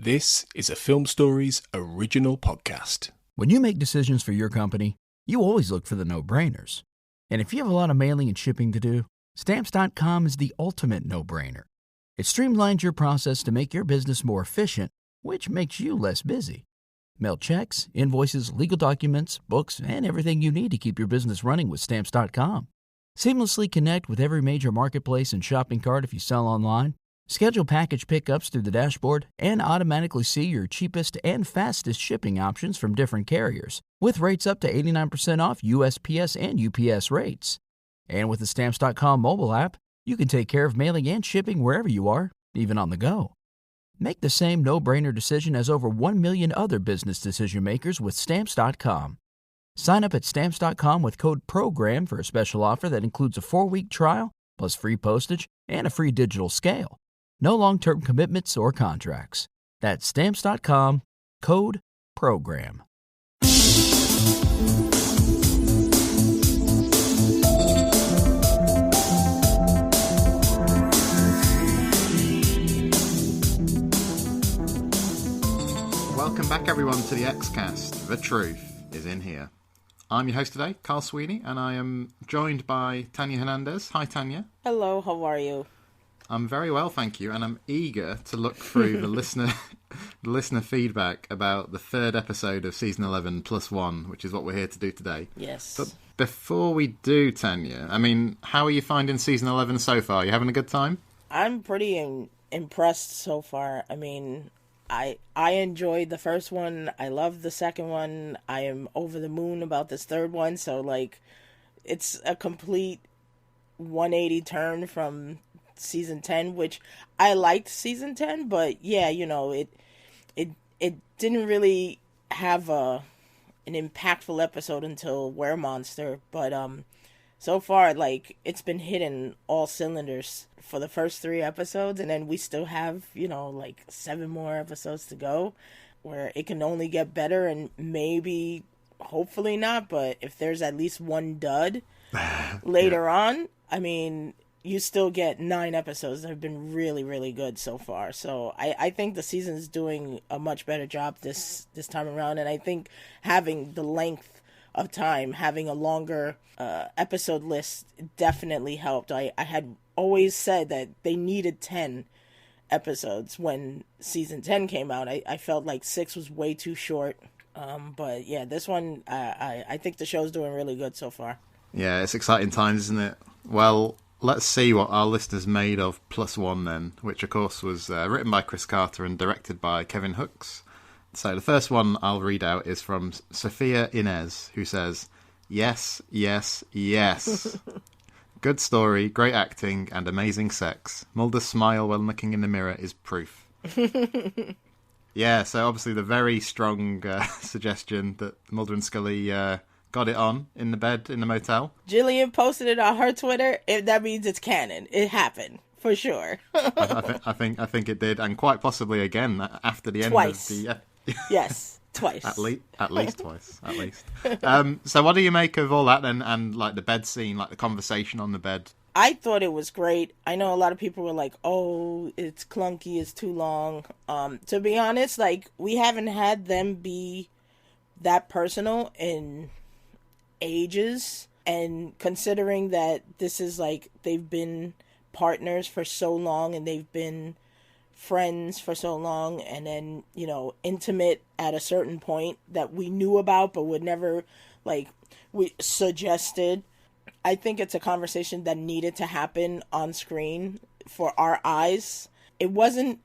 This is a Film Stories original podcast. When you make decisions for your company, you always look for the no-brainers. And if you have a lot of mailing and shipping to do, Stamps.com is the ultimate no-brainer. It streamlines your process to make your business more efficient, which makes you less busy. Mail checks, invoices, legal documents, books, and everything you need to keep your business running with Stamps.com. Seamlessly connect with every major marketplace and shopping cart if you sell online. Schedule package pickups through the dashboard and automatically see your cheapest and fastest shipping options from different carriers, with rates up to 89% off USPS and UPS rates. And with the Stamps.com mobile app, you can take care of mailing and shipping wherever you are, even on the go. Make the same no-brainer decision as over 1 million other business decision makers with Stamps.com. Sign up at Stamps.com with code PROGRAM for a special offer that includes a 4-week trial, plus free postage and a free digital scale. No long-term commitments or contracts. That's Stamps.com, code PROGRAM. Welcome back, everyone, to the Xcast. The truth is in here. I'm your host today, Carl Sweeney, and I am joined by Tanya Hernandez. Hi, Tanya. Hello, how are you? I'm very well, thank you, and I'm eager to look through the listener feedback about the third episode of Season 11 plus one, which is what we're here to do today. Yes. But before we do, Tanya, I mean, how are you finding Season 11 so far? You having a good time? I'm pretty impressed so far. I mean, I enjoyed the first one. I loved the second one. I am over the moon about this third one. So, like, it's a complete 180 turn from Season 10, which I liked Season 10, but yeah, you know, it didn't really have an impactful episode until Weremonster, but so far, like, it's been hitting all cylinders for the first 3 episodes, and then we still have, you know, like 7 more episodes to go, where it can only get better, and maybe, hopefully not, but if there's at least one dud later on, I mean, you still get 9 episodes that have been really, really good so far. So I think the season's doing a much better job this time around, and I think having the length of time, having a longer episode list definitely helped. I had always said that they needed 10 episodes when Season 10 came out. I felt like 6 was way too short. But yeah, this one, I think the show's doing really good so far. Yeah, it's exciting times, isn't it? Well, let's see what our list is made of plus one then, which of course was written by Chris Carter and directed by Kevin Hooks. So the first one I'll read out is from Sophia Inez, who says, "Yes, yes, yes. Good story, great acting, and amazing sex. Mulder's smile when looking in the mirror is proof." Yeah, so obviously the very strong suggestion that Mulder and Scully got it on in the bed in the motel. Jillian posted it on her Twitter. If that means it's canon. It happened for sure. I think it did, and quite possibly again after the Twice. end of the. Yes, twice. At least twice. At least. So what do you make of all that then, and like the bed scene, like the conversation on the bed? I thought it was great. I know a lot of people were like, "Oh, it's clunky. It's too long." To be honest, like, we haven't had them be that personal in ages, and considering that this is like they've been partners for so long and they've been friends for so long, and then, you know, intimate at a certain point that we knew about but would never, like, we suggested. I think it's a conversation that needed to happen on screen for our eyes. It wasn't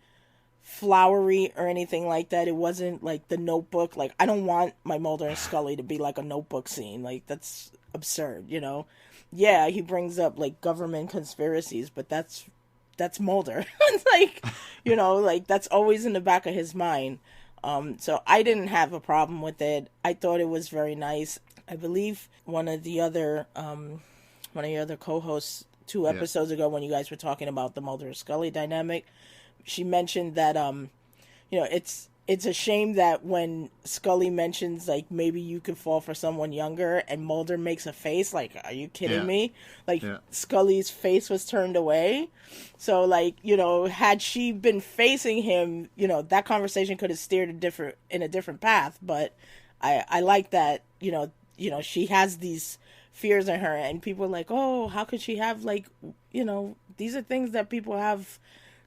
flowery or anything like that. It wasn't like The Notebook. Like, I don't want my Mulder and Scully to be like a Notebook scene. Like, that's absurd, you know? Yeah, he brings up, like, government conspiracies, but that's Mulder. It's like, you know, like, that's always in the back of his mind. So I didn't have a problem with it. I thought it was very nice. I believe one of your other co-hosts 2 episodes ago, when you guys were talking about the Mulder and Scully dynamic, she mentioned that, you know, it's it's a shame that when Scully mentions, like, maybe you could fall for someone younger, and Mulder makes a face, like, are you kidding me? Like, Scully's face was turned away. So, like, had she been facing him, that conversation could have steered in a different path. But I like that, she has these fears in her, and people are like, oh, how could she have, like, these are things that people have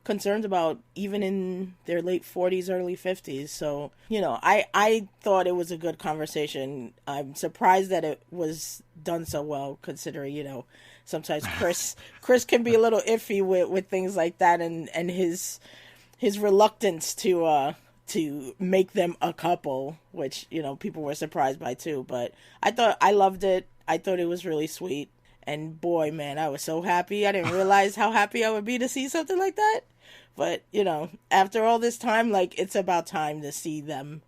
concerns about even in their late 40s, early 50s. So, I thought it was a good conversation. I'm surprised that it was done so well, considering, sometimes Chris can be a little iffy with things like that, and his reluctance to make them a couple, which, people were surprised by too. But I loved it. I thought it was really sweet. And boy, man, I was so happy. I didn't realize how happy I would be to see something like that. But, after all this time, like, it's about time to see them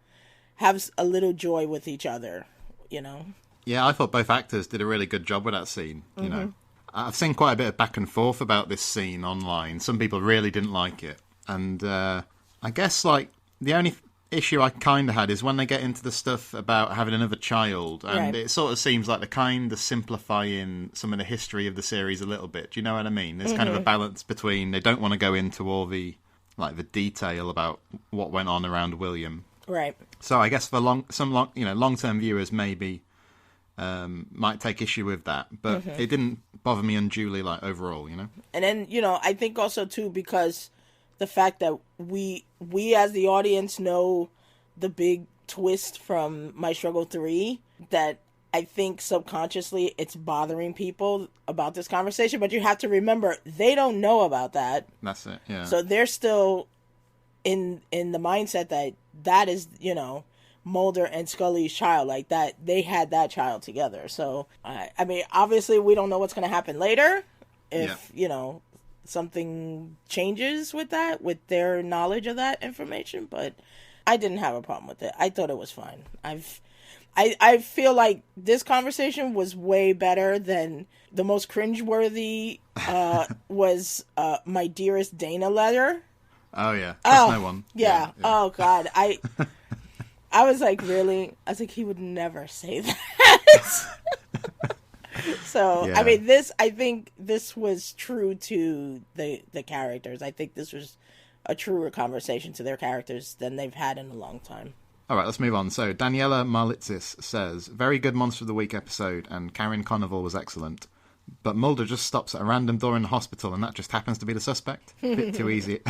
have a little joy with each other, Yeah, I thought both actors did a really good job with that scene, you know. I've seen quite a bit of back and forth about this scene online. Some people really didn't like it. And I guess, like, the only issue I kind of had is when they get into the stuff about having another child, and it sort of seems like they're kind of simplifying some of the history of the series a little bit. Do you know what I mean? There's kind of a balance between they don't want to go into all the detail about what went on around William. Right. So I guess for long-term viewers maybe might take issue with that, but it didn't bother me unduly, like, overall, And then, I think also too, because the fact that we as the audience know the big twist from My Struggle 3, that I think subconsciously it's bothering people about this conversation, but you have to remember they don't know about that. That's it, yeah. So they're still in the mindset that is, Mulder and Scully's child, like that they had that child together. So I mean, obviously we don't know what's going to happen later if something changes with their knowledge of that information, but I didn't have a problem with it. I thought it was fine. I feel like this conversation was way better than the most cringeworthy was My Dearest Dana letter. Oh yeah, that's no one. Yeah. Oh god, I was like, really? I was like, he would never say that. So, I mean, I think this was true to the characters. I think this was a truer conversation to their characters than they've had in a long time. All right, let's move on. So, Daniela Marlitzis says, very good Monster of the Week episode, and Karen Conoval was excellent. But Mulder just stops at a random door in the hospital, and that just happens to be the suspect. Bit too easy.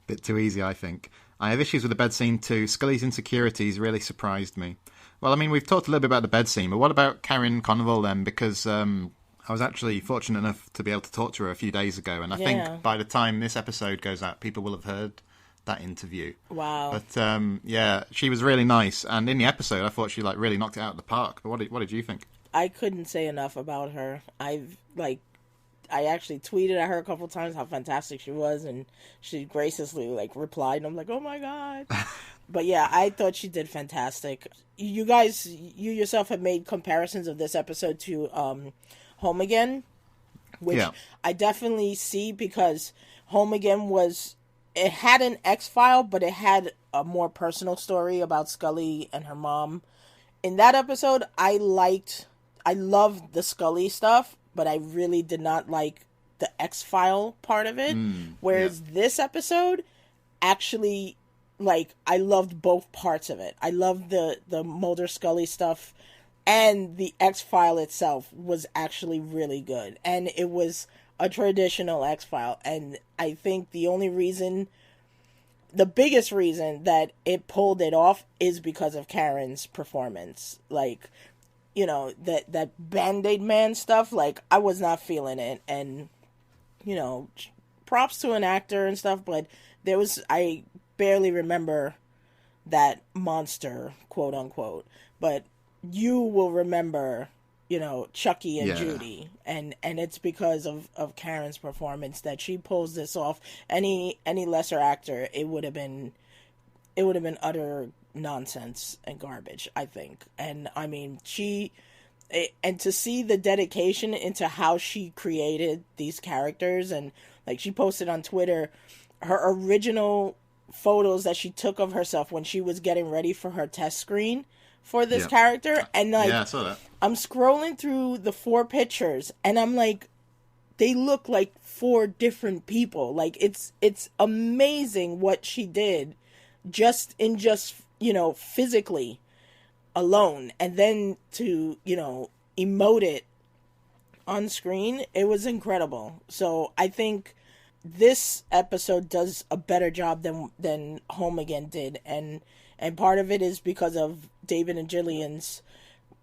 Bit too easy, I think. I have issues with the bed scene too. Scully's insecurities really surprised me. Well, I mean, we've talked a little bit about the bed scene, but what about Karen Conoval then? Because I was actually fortunate enough to be able to talk to her a few days ago, and I think by the time this episode goes out, people will have heard that interview. Wow. But she was really nice, and in the episode, I thought she really knocked it out of the park. But what did you think? I couldn't say enough about her. I actually tweeted at her a couple times how fantastic she was, and she graciously replied, and I'm like, oh my god. But yeah, I thought she did fantastic. You guys, you yourself have made comparisons of this episode to Home Again, which I definitely see, because Home Again it had an X-File, but it had a more personal story about Scully and her mom. In that episode, I loved the Scully stuff, but I really did not like the X-File part of it. Whereas this episode, actually, I loved both parts of it. I loved the Mulder Scully stuff, and the X-File itself was actually really good. And it was a traditional X-File. And I think the biggest reason that it pulled it off is because of Karen's performance. That Band-Aid Man stuff, I was not feeling it. And, props to an actor and stuff, but I barely remember that monster, quote unquote. But you will remember, Chucky and Judy. And it's because of Karen's performance that she pulls this off. Any lesser actor, it would have been utter nonsense and garbage, I think. And I mean, and to see the dedication into how she created these characters, and she posted on Twitter her original photos that she took of herself when she was getting ready for her test screen for this Yeah. character, and like Yeah, I saw that. I'm scrolling through the 4 pictures and I'm like, they look like 4 different people. Like it's amazing what she did just physically alone, and then to emote it on screen. It was incredible. So I think this episode does a better job than Home Again did, and part of it is because of David and Gillian's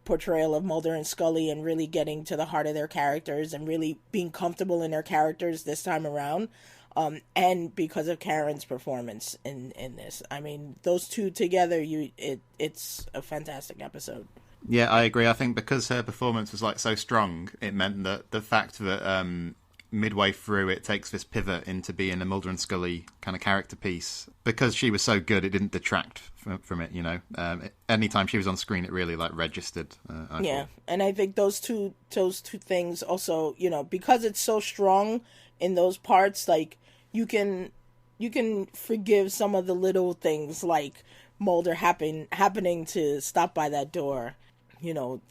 portrayal of Mulder and Scully, and really getting to the heart of their characters and really being comfortable in their characters this time around, and because of Karen's performance in this. I mean, those two together, it's a fantastic episode. Yeah, I agree. I think because her performance was like so strong, it meant that the fact that midway through it takes this pivot into being a Mulder and Scully kind of character piece. Because she was so good, it didn't detract from it, anytime she was on screen, it really like registered. I thought. And I think those two things also, because it's so strong in those parts, like you can forgive some of the little things, like Mulder happening to stop by that door,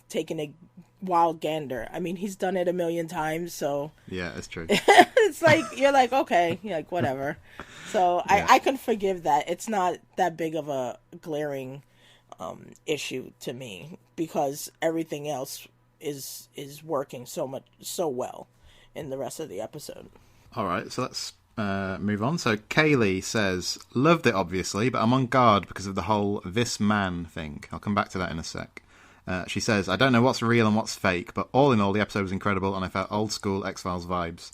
taking a wild gander. I mean, he's done it a million times, so Yeah, it's true. it's like you're like, okay, you're like whatever. So Yeah. I can forgive that. It's not that big of a glaring issue to me, because everything else is working so well in the rest of the episode. All right, so let's move on. So Kaylee says, loved it obviously, but I'm on guard because of the whole this man thing. I'll come back to that in a sec. She says, I don't know what's real and what's fake, but all in all, the episode was incredible, and I felt old school X-Files vibes.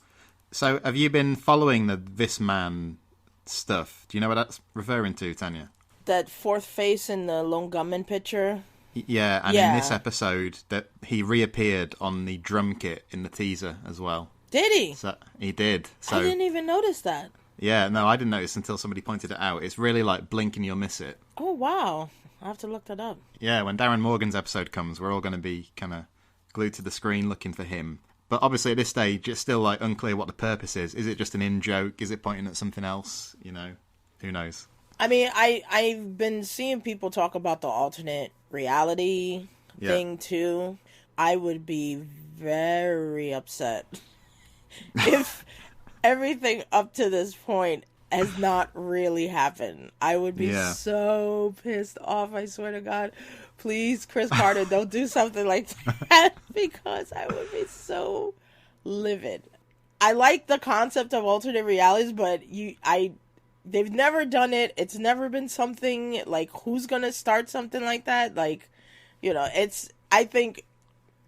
So, have you been following the this man stuff? Do you know what that's referring to, Tanya? That fourth face in the Lone Gunman picture? Yeah, and Yeah. in this episode, that he reappeared on the drum kit in the teaser as well. Did he? So he did. So I didn't even notice that. yeah, no, I didn't notice until somebody pointed it out. It's really like blink and you'll miss it. Oh, wow. I have to look that up. Yeah, when Darren Morgan's episode comes, we're all going to be kind of glued to the screen looking for him. But obviously at this stage, it's still like unclear what the purpose is. Is it just an in-joke? Is it pointing at something else? Who knows? I mean, I've been seeing people talk about the alternate reality thing, too. I would be very upset if everything up to this point has not really happened. I would be so pissed off, I swear to God. Please, Chris Carter, don't do something like that, because I would be so livid. I like the concept of alternate realities, but they've never done it. It's never been something like, who's gonna start something like that? Like, I think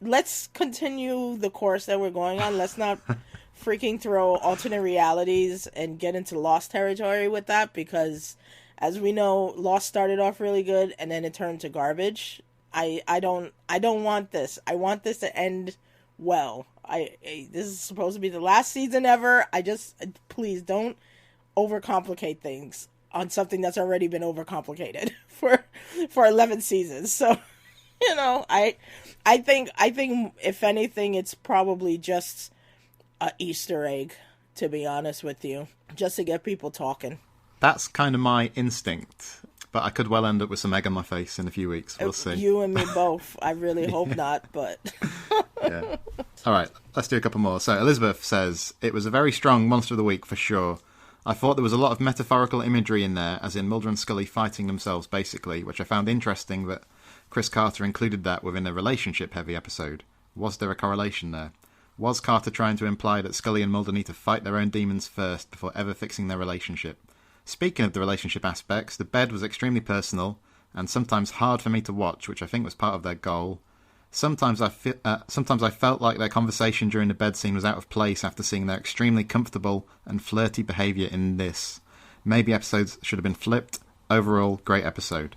let's continue the course that we're going on. Let's not freaking throw alternate realities and get into Lost territory with that, because as we know, Lost started off really good and then it turned to garbage. I don't want this. I want this to end well. This is supposed to be the last season ever. Please don't overcomplicate things on something that's already been overcomplicated for 11 seasons. So, I think if anything, it's probably just a Easter egg, to be honest with you, just to get people talking. That's kind of my instinct, but I could well end up with some egg on my face in a few weeks. We'll see. You and me both. I really hope not, but Yeah. All right, let's do a couple more. So Elizabeth says, it was a very strong Monster of the Week for sure. I thought there was a lot of metaphorical imagery in there, as in Mulder and Scully fighting themselves basically, which I found interesting that Chris Carter included that within a relationship-heavy episode. Was there a correlation there? Was Carter trying to imply that Scully and Mulder need to fight their own demons first before ever fixing their relationship? Speaking of the relationship aspects, the bed was extremely personal and sometimes hard for me to watch, which I think was part of their goal. Sometimes I felt like their conversation during the bed scene was out of place after seeing their extremely comfortable and flirty behaviour in this. Maybe episodes should have been flipped. Overall, great episode.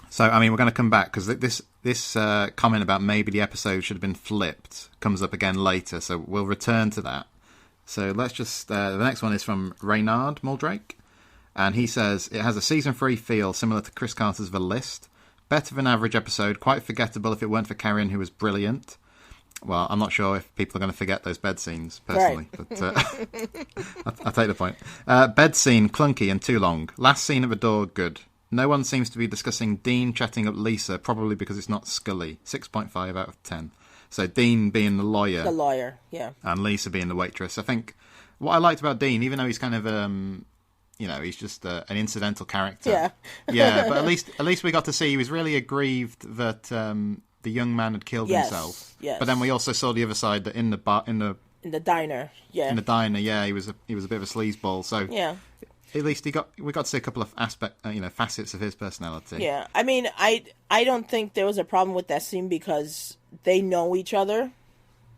So, I mean, we're going to come back, because this comment about maybe the episode should have been flipped comes up again later, so we'll return to that. So let's just... the next one is from Reynard Muldrake, and he says, it has a season 3 feel similar to Chris Carter's The List. Better than average episode, quite forgettable if it weren't for Karen, who was brilliant. Well, I'm not sure if people are going to forget those bed scenes, personally. Right. But I'll take the point. Bed scene, clunky and too long. Last scene at the door, good. No one seems to be discussing Dean chatting up Lisa, probably because it's not Scully. 6.5 out of 10. So Dean being the lawyer. The lawyer, yeah. And Lisa being the waitress. I think what I liked about Dean, even though he's kind of, he's just an incidental character. Yeah. Yeah, but at least we got to see he was really aggrieved that the young man had killed himself. Yes. But then we also saw the other side that in the diner, yeah. In the diner, yeah, he was a bit of a sleazeball. So yeah. At least we got to see a couple of facets of his personality. Yeah, I mean, I don't think there was a problem with that scene because they know each other.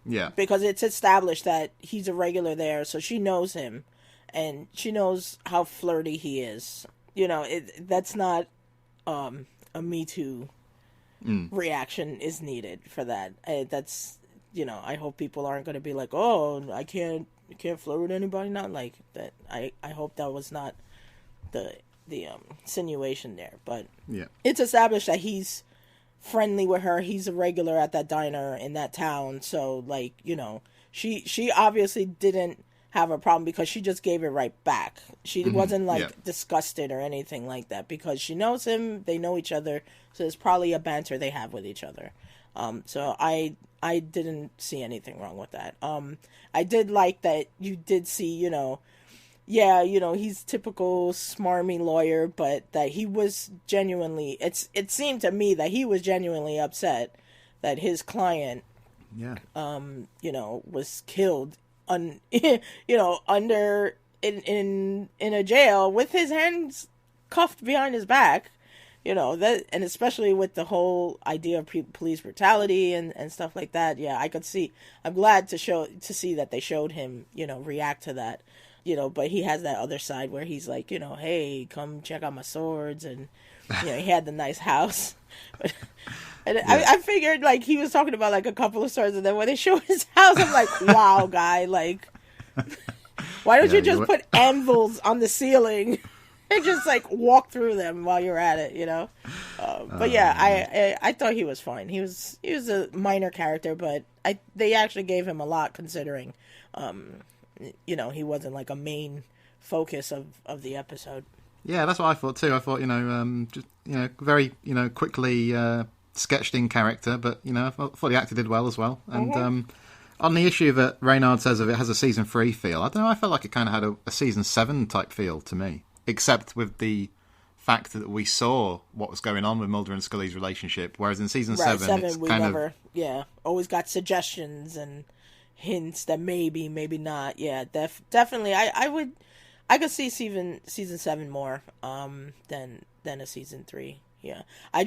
Yeah. Because it's established that he's a regular there, so she knows him, and she knows how flirty he is. That's not a Me Too reaction is needed for that. That's I hope people aren't going to be like, oh, I can't flirt with anybody, not like that. I hope that was not the insinuation there, but yeah, it's established that he's friendly with her. He's a regular at that diner in that town, so she obviously didn't have a problem because she just gave it right back. She wasn't disgusted or anything like that because she knows him, they know each other, so there's probably a banter they have with each other. So I didn't see anything wrong with that. I did like that you did see, he's typical smarmy lawyer, but that he was genuinely, it seemed to me that he was genuinely upset that his client, was killed under in a jail with his hands cuffed behind his back. That, and especially with the whole idea of police brutality and stuff like that. Yeah, I could see. I'm glad to see that they showed him, react to that. But he has that other side where he's like, hey, come check out my swords, and he had the nice house. And I figured like he was talking about like a couple of swords, and then when they showed his house, I'm like, wow, guy, like, why don't you just put anvils on the ceiling? And just like walk through them while you're at it, But yeah, I thought he was fine. He was a minor character, but they actually gave him a lot considering, he wasn't like a main focus of the episode. Yeah, that's what I thought too. I thought very quickly sketched in character, but I thought the actor did well as well. And on the issue that Reynard says of it has a season 3 feel, I don't know. I felt like it kind of had a season 7 type feel to me. Except with the fact that we saw what was going on with Mulder and Scully's relationship, whereas in season 7 it's we kind never, of always got suggestions and hints that maybe not. Yeah, definitely. I could see season 7 more than a season 3. Yeah, I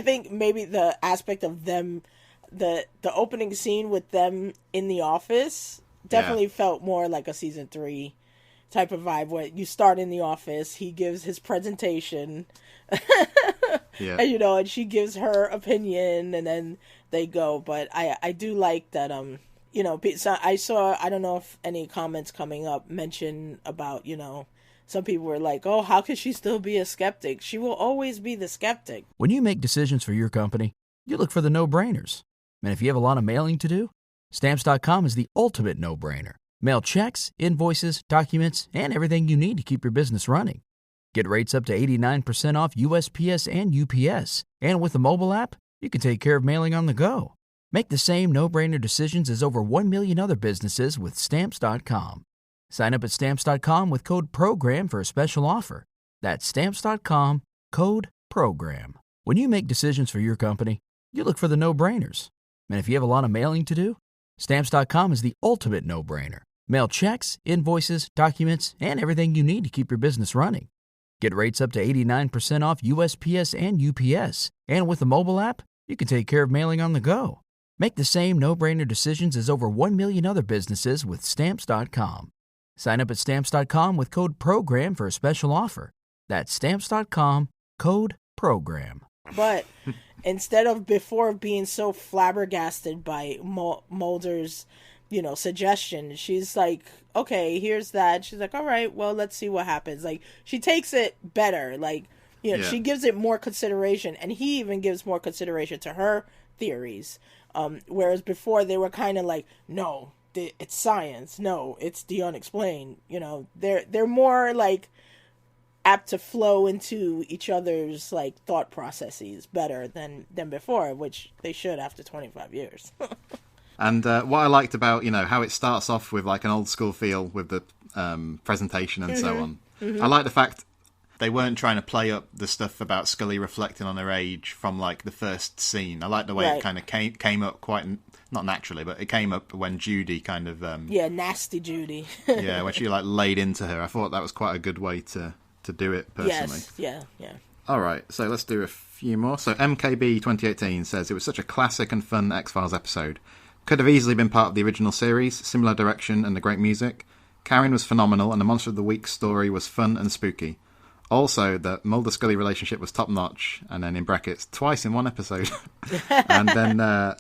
think maybe the aspect of them, the opening scene with them in the office definitely felt more like a season 3 type of vibe where you start in the office, he gives his presentation, and and she gives her opinion, and then they go. But I do like that. So I saw, I don't know if any comments coming up mention about some people were like, oh, how could she still be a skeptic? She will always be the skeptic. When you make decisions for your company, you look for the no-brainers. And if you have a lot of mailing to do, Stamps.com is the ultimate no-brainer. Mail checks, invoices, documents, and everything you need to keep your business running. Get rates up to 89% off USPS and UPS. And with the mobile app, you can take care of mailing on the go. Make the same no-brainer decisions as over 1 million other businesses with Stamps.com. Sign up at Stamps.com with code PROGRAM for a special offer. That's Stamps.com, code PROGRAM. When you make decisions for your company, you look for the no-brainers. And if you have a lot of mailing to do, Stamps.com is the ultimate no-brainer. Mail checks, invoices, documents, and everything you need to keep your business running. Get rates up to 89% off USPS and UPS. And with the mobile app, you can take care of mailing on the go. Make the same no-brainer decisions as over 1 million other businesses with Stamps.com. Sign up at Stamps.com with code PROGRAM for a special offer. That's Stamps.com, code PROGRAM. But instead of before being so flabbergasted by Mulder's suggestion, she's like, okay, here's that. She's like, all right, well, let's see what happens. Like, she takes it better. Like, she gives it more consideration, and he even gives more consideration to her theories. Whereas before they were kind of like, no, it's science. No, it's the unexplained. You know, they're more like apt to flow into each other's like thought processes better than before, which they should after 25 years. And what I liked about, you know, how it starts off with like an old school feel with the presentation and so on. I like the fact they weren't trying to play up the stuff about Scully reflecting on her age from like the first scene. I like the way it kind of came up quite, not naturally, but it came up when Judy kind of... nasty Judy. yeah, when she like laid into her. I thought that was quite a good way to do it, personally. Yes, yeah. All right, so let's do a few more. So MKB 2018 says, it was such a classic and fun X-Files episode. Could have easily been part of the original series, similar direction and the great music. Karen was phenomenal, and the Monster of the Week story was fun and spooky. Also, the Mulder-Scully relationship was top-notch, and then in brackets, twice in one episode. And then,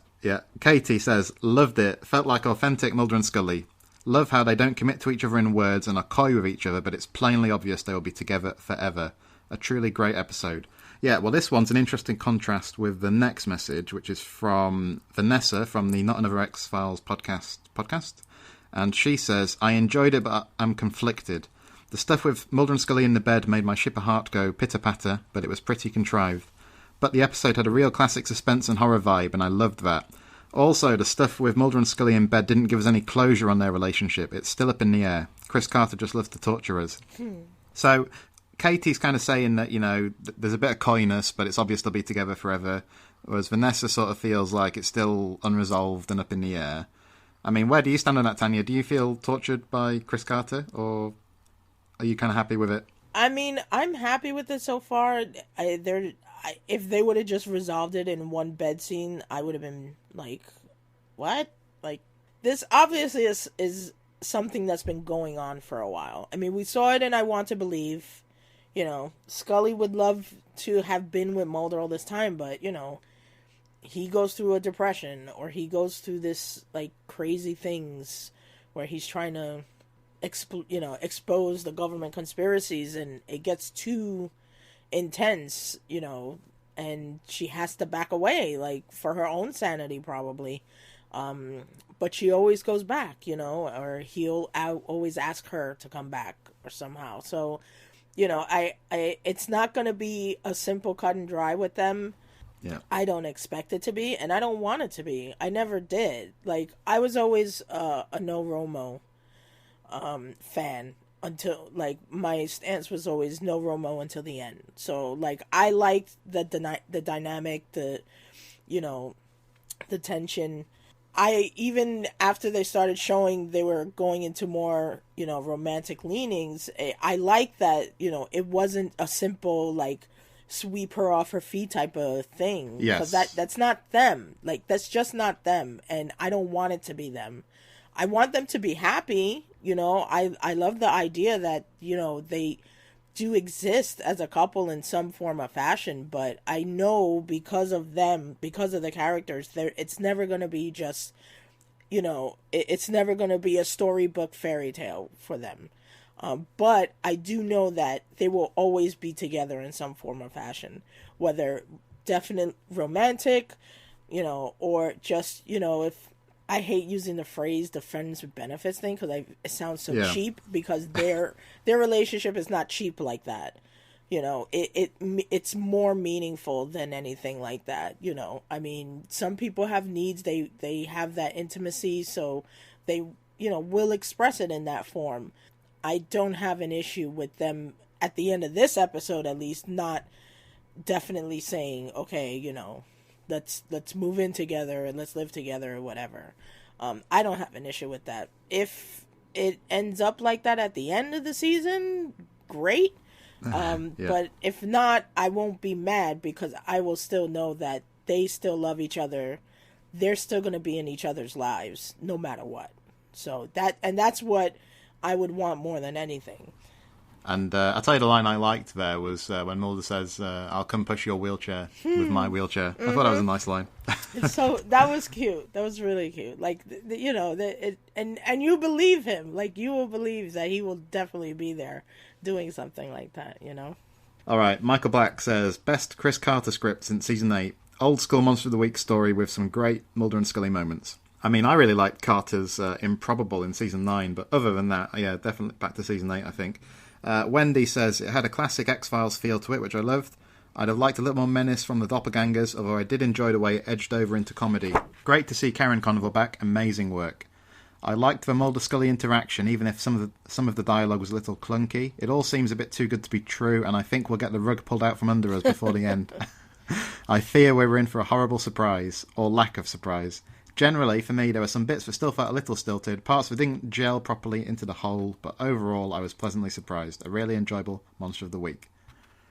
Katie says, loved it, felt like authentic Mulder and Scully. Love how they don't commit to each other in words and are coy with each other, but it's plainly obvious they will be together forever. A truly great episode. Yeah, well, this one's an interesting contrast with the next message, which is from Vanessa from the Not Another X-Files podcast. And she says, I enjoyed it, but I'm conflicted. The stuff with Mulder and Scully in the bed made my shipper heart go pitter-patter, but it was pretty contrived. But the episode had a real classic suspense and horror vibe, and I loved that. Also, the stuff with Mulder and Scully in bed didn't give us any closure on their relationship. It's still up in the air. Chris Carter just loves to torture us. So, Katie's kind of saying that, you know, there's a bit of coyness, but it's obvious they'll be together forever. Whereas Vanessa sort of feels like it's still unresolved and up in the air. I mean, where do you stand on that, Tanya? Do you feel tortured by Chris Carter, or are you kind of happy with it? I mean, I'm happy with it so far. If they would have just resolved it in one bed scene, I would have been like, what? Like, this obviously is something that's been going on for a while. I mean, we saw it in I Want to Believe. You know, Scully would love to have been with Mulder all this time, but, you know, he goes through a depression, or he goes through this, like, crazy things where he's trying to, expose the government conspiracies, and it gets too intense, you know, and she has to back away, like, for her own sanity, probably. But she always goes back, you know, or he'll always ask her to come back, or somehow. So, you know, it's not going to be a simple cut and dry with them. Yeah. I don't expect it to be, and I don't want it to be. I never did. Like, I was always a no Romo fan until, like, my stance was always no Romo until the end. So, like, I liked the dynamic, the, you know, the tension. Even after they started showing they were going into more, you know, romantic leanings, I like that, you know, it wasn't a simple, like, sweep her off her feet type of thing. Yes. Because that's not them. Like, that's just not them. And I don't want it to be them. I want them to be happy. You know, I love the idea that, you know, they do exist as a couple in some form of fashion, but I know because of them, because of the characters, it's never going to be just, you know, it's never going to be a storybook fairy tale for them. But I do know that they will always be together in some form of fashion, whether definite romantic, you know, or just, you know, if I hate using the phrase the friends with benefits thing because it sounds so cheap, because their relationship is not cheap like that. You know, it's more meaningful than anything like that. You know, I mean, some people have needs, they have that intimacy, so they, you know, will express it in that form. I don't have an issue with them at the end of this episode, at least, not definitely saying, okay, you know, let's move in together and let's live together or whatever. I don't have an issue with that. If it ends up like that at the end of the season, great. But if not, I won't be mad, because I will still know that they still love each other. They're still going to be in each other's lives no matter what. So that's what I would want more than anything. And I'll tell you, the line I liked there was when Mulder says, I'll come push your wheelchair with my wheelchair. I thought that was a nice line. So that was cute. That was really cute. Like, you know, and you believe him. Like, you will believe that he will definitely be there doing something like that, you know? All right, Michael Black says, best Chris Carter script since season 8. old school Monster of the Week story with some great Mulder and Scully moments. I mean, I really liked Carter's Improbable in season 9, but other than that, yeah, definitely back to season 8, I think. Wendy says it had a classic X-Files feel to it, which I loved. I'd have liked a little more menace from the doppelgangers, although I did enjoy the way it edged over into comedy. Great to see Karen Conover back, amazing work. I liked the Mulder-Scully interaction, even if some of the dialogue was a little clunky. It all seems a bit too good to be true, and I think we'll get the rug pulled out from under us before the end. I fear we're in for a horrible surprise, or lack of surprise. Generally, for me, there were some bits that still felt a little stilted, parts that didn't gel properly into the whole, but overall I was pleasantly surprised. A really enjoyable Monster of the Week.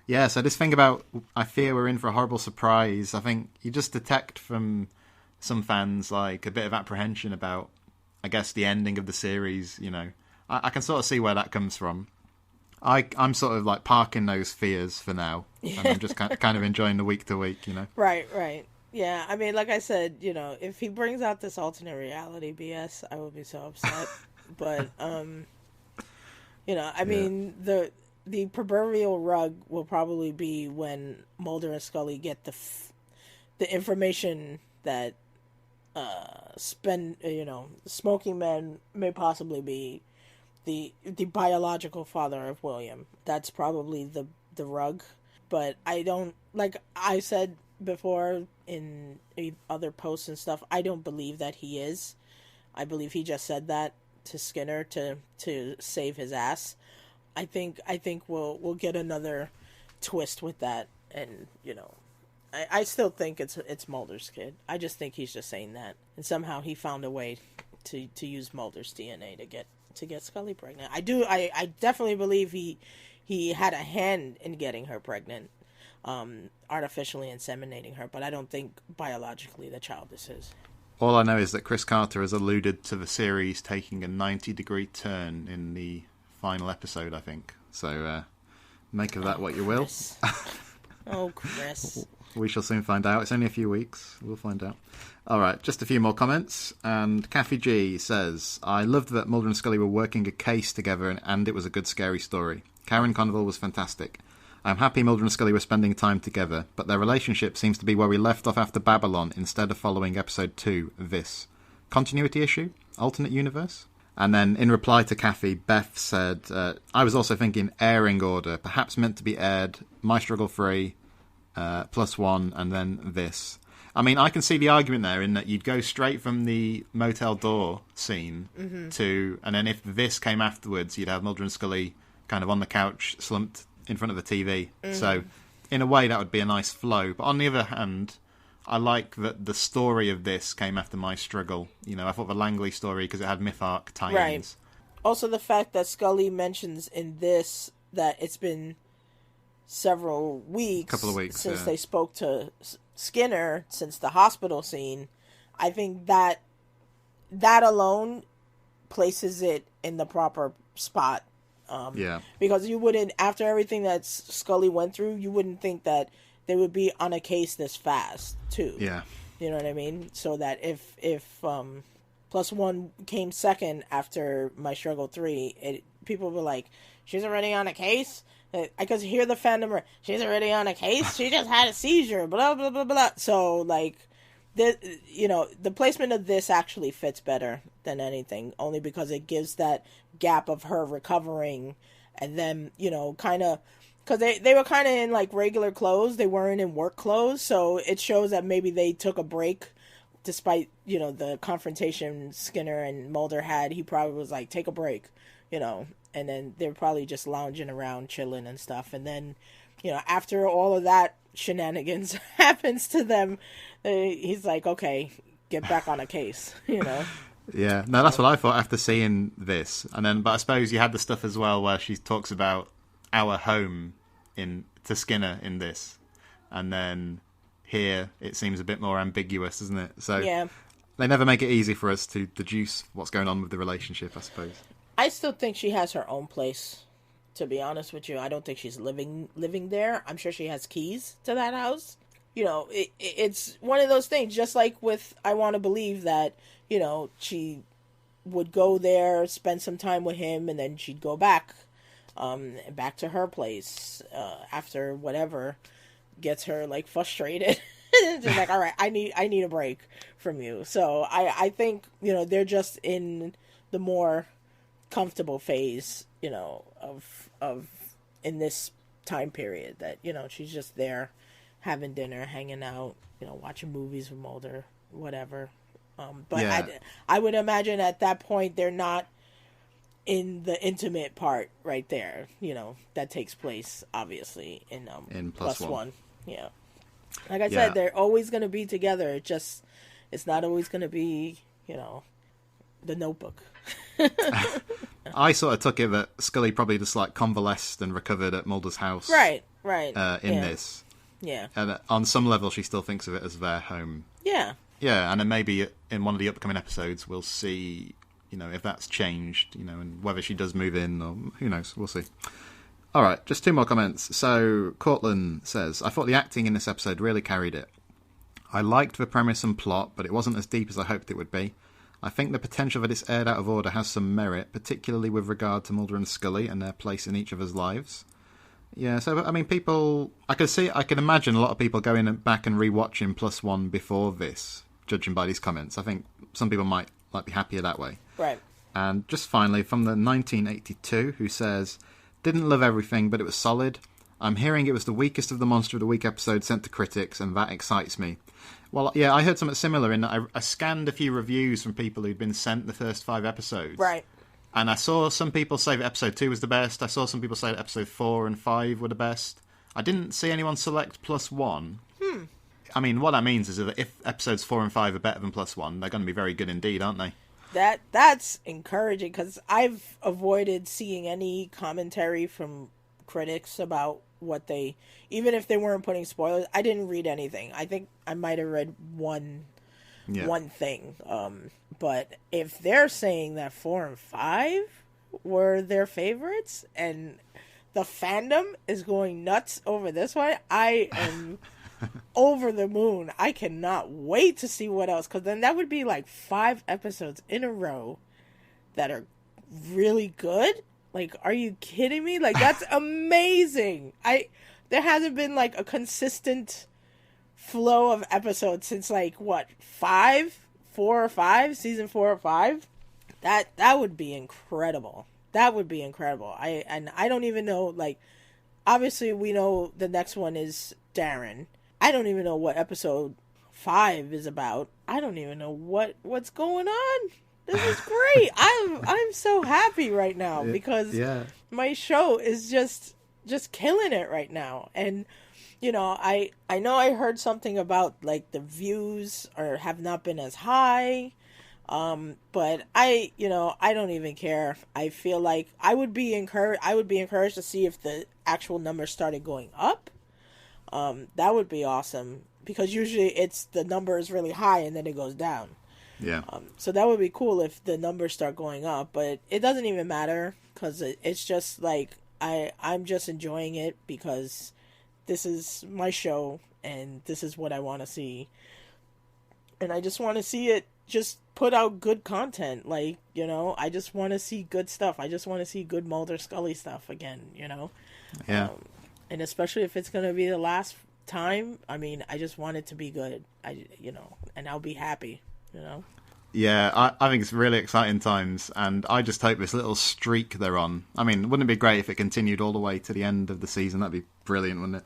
Yeah, so this thing about I fear we're in for a horrible surprise, I think you just detect from some fans like a bit of apprehension about, I guess, the ending of the series, you know. I can sort of see where that comes from. I'm sort of like parking those fears for now, and I'm just kind of enjoying the week to week, you know. Right. Yeah, I mean, like I said, you know, if he brings out this alternate reality BS, I will be so upset. But, you know, I mean, the proverbial rug will probably be when Mulder and Scully get the information that Smoking Man may possibly be the biological father of William. That's probably the rug. But I don't, like I said before in other posts and stuff, I don't believe that he is. I believe he just said that to Skinner to save his ass. I think we'll get another twist with that, and you know, I still think it's Mulder's kid. I just think he's just saying that, and somehow he found a way to use Mulder's DNA to get Scully pregnant. I definitely believe he had a hand in getting her pregnant. Artificially inseminating her, but I don't think biologically the child is his. All I know is that Chris Carter has alluded to the series taking a 90-degree turn in the final episode, I think. So make of that what you will. Oh, Chris. We shall soon find out. It's only a few weeks. We'll find out. All right, just a few more comments. And Kathy G says, I loved that Mulder and Scully were working a case together and it was a good, scary story. Karen Conover was fantastic. I'm happy Mulder and Scully were spending time together, but their relationship seems to be where we left off after Babylon instead of following episode 2, this. Continuity issue? Alternate universe? And then in reply to Kathy, Beth said, I was also thinking airing order, perhaps meant to be aired My Struggle 3, +1, and then this. I mean, I can see the argument there in that you'd go straight from the motel door scene to, and then if this came afterwards, you'd have Mulder and Scully kind of on the couch, slumped in front of the TV. So in a way that would be a nice flow, but on the other hand I like that the story of this came after My Struggle. You know, I thought the Langley story, because it had myth arc tie-ins. Right. Also the fact that Scully mentions in this that it's been several weeks, couple of weeks since they spoke to Skinner, since the hospital scene. I think that alone places it in the proper spot. Because you wouldn't, after everything that Scully went through, you wouldn't think that they would be on a case this fast, too. Yeah. You know what I mean? So that if +1 came second after My Struggle 3, people were like, she's already on a case? I could hear the fandom, she's already on a case? She just had a seizure, blah, blah, blah, blah. So, like, the placement of this actually fits better than anything, only because it gives that gap of her recovering, and then, you know, kind of, because they were kind of in, like, regular clothes, they weren't in work clothes, so it shows that maybe they took a break, despite, you know, the confrontation Skinner and Mulder had. He probably was like, take a break, you know, and then they're probably just lounging around, chilling and stuff, and then, you know, after all of that shenanigans happens to them, he's like, okay, get back on a case, you know. Yeah, no, that's what I thought after seeing this. And then, but I suppose you had the stuff as well where she talks about our home to Skinner in this, and then here it seems a bit more ambiguous, isn't it? So yeah, they never make it easy for us to deduce what's going on with the relationship, I suppose. I still think she has her own place, to be honest with you. I don't think she's living there. I'm sure she has keys to that house. You know, it's one of those things, just like with I Want to Believe, that, you know, she would go there, spend some time with him, and then she'd go back to her place after whatever gets her, like, frustrated She's like, all right, I need a break from you. So I think, they're just in the more comfortable phase, of in this time period that, she's just there having dinner, hanging out, watching movies with Mulder, whatever. But Yeah. I would imagine at that point they're not in the intimate part right there, that takes place obviously in plus one. Yeah. Like I said, they're always going to be together. It's not always going to be, the Notebook. I sort of took it that Scully probably just like convalesced and recovered at Mulder's house. Right. In this. Yeah. And on some level she still thinks of it as their home. Yeah. Yeah, and then maybe in one of the upcoming episodes we'll see, if that's changed, and whether she does move in or who knows, we'll see. All right, just 2 more comments. So Cortland says, I thought the acting in this episode really carried it. I liked the premise and plot, but it wasn't as deep as I hoped it would be. I think the potential that it's aired out of order has some merit, particularly with regard to Mulder and Scully and their place in each other's lives. Yeah, so, I mean, I can imagine a lot of people going back and rewatching plus one before this, judging by these comments. I think some people might be happier that way. Right. And just finally, from the 1982, who says, didn't love everything, but it was solid. I'm hearing it was the weakest of the Monster of the Week episodes sent to critics, and that excites me. Well, yeah, I heard something similar in that I scanned a few reviews from people who'd been sent the first 5 episodes. Right. And I saw some people say that episode 2 was the best. I saw some people say that episode 4 and 5 were the best. I didn't see anyone select plus one. I mean, what that means is that if episodes 4 and 5 are better than plus one, they're going to be very good indeed, aren't they? That's encouraging, because I've avoided seeing any commentary from critics about what they, even if they weren't putting spoilers. I didn't read anything. I think I might have read one thing. But if they're saying that 4 and 5 were their favorites and the fandom is going nuts over this one, I am over the moon. I cannot wait to see what else, because then that would be like 5 episodes in a row that are really good. Like, are you kidding me? Like, that's amazing. There hasn't been like a consistent flow of episodes since like what, 4 or 5, season 4 or 5. That would be incredible. That would be incredible. I don't even know, like, obviously we know the next one is Darren. I don't even know what episode 5 is about. I don't even know what's going on. This is great. I'm so happy right now because my show is just killing it right now. And I know I heard something about like the views have not been as high. But I don't even care. I feel like I would be encouraged to see if the actual numbers started going up. That would be awesome, because usually it's the number is really high and then it goes down. Yeah. So that would be cool if the numbers start going up, but it doesn't even matter, because it's just like I'm just enjoying it because this is my show and this is what I want to see. And I just want to see it just put out good content. Like, I just want to see good stuff. I just want to see good Mulder Scully stuff again, Yeah. And especially if it's going to be the last time, I mean, I just want it to be good. And I'll be happy, Yeah, I think it's really exciting times, and I just hope this little streak they're on. I mean, wouldn't it be great if it continued all the way to the end of the season? That'd be brilliant, wouldn't it?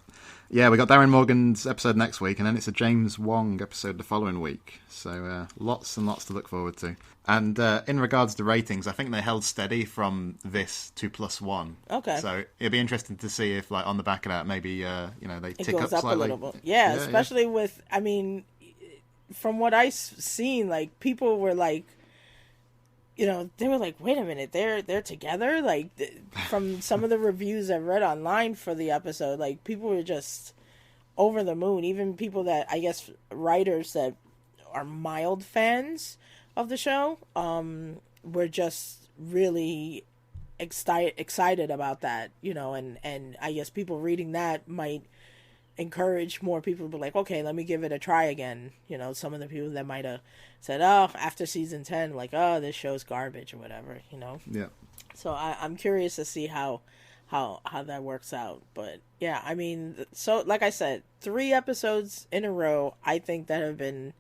Yeah, we got Darren Morgan's episode next week, and then it's a James Wong episode the following week. So lots and lots to look forward to. And in regards to ratings, I think they held steady from this to plus one. Okay. So it'd be interesting to see if, like, on the back of that, maybe they tick up slightly. A little bit. Yeah, especially with, I mean, from what I've seen, like, people were like, they were like, wait a minute, they're together? Like, from some of the reviews I read online for the episode, like, people were just over the moon. Even people that, I guess, writers that are mild fans of the show, were just really excited about that, and I guess people reading that might encourage more people to be like, okay, let me give it a try again. Some of the people that might have said, oh, after season 10, like, oh, this show's garbage or whatever, Yeah. So I'm curious to see how how that works out. But yeah, I mean, so like I said, 3 episodes in a row, I think that have been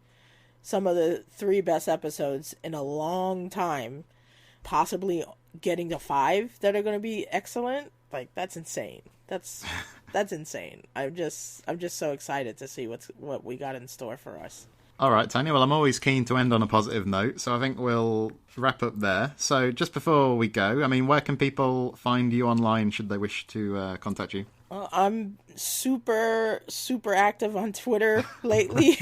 some of the 3 best episodes in a long time, possibly getting to 5 that are going to be excellent. Like, that's insane. That's insane. I'm just so excited to see what we got in store for us. All right, Tanya. Well, I'm always keen to end on a positive note, so I think we'll wrap up there. So just before we go, I mean, where can people find you online should they wish to contact you? I'm super active on Twitter lately.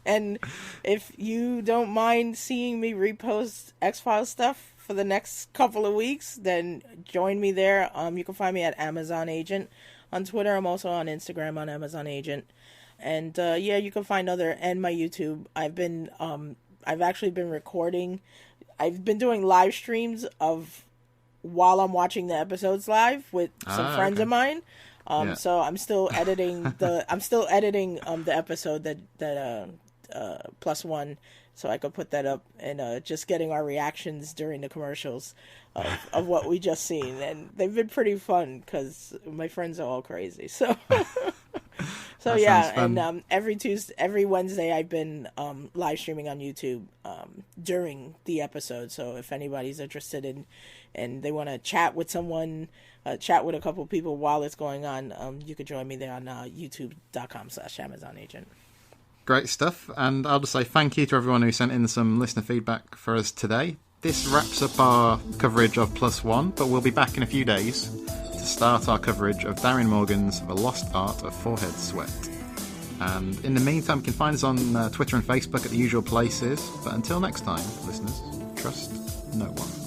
And if you don't mind seeing me repost X-Files stuff for the next couple of weeks, then join me there. You can find me at Amazon Agent on Twitter. I'm also on Instagram on Amazon Agent. And yeah, you can find and my YouTube. I've actually been recording. I've been doing live streams while I'm watching the episodes live with some friends of mine. So I'm still editing the episode that plus one, so I could put that up, and just getting our reactions during the commercials of what we just seen, and they've been pretty fun because my friends are all crazy. So so yeah, and every Wednesday I've been live streaming on YouTube during the episode. So if anybody's interested in and they want to chat with someone, chat with a couple people while it's going on, you could join me there on youtube.com/AmazonAgent. Great stuff, and I'll just say thank you to everyone who sent in some listener feedback for us today. This wraps up our coverage of Plus One, but we'll be back in a few days to start our coverage of Darren Morgan's The Lost Art of Forehead Sweat. And in the meantime, you can find us on Twitter and Facebook at the usual places. But until next time, listeners, trust no one.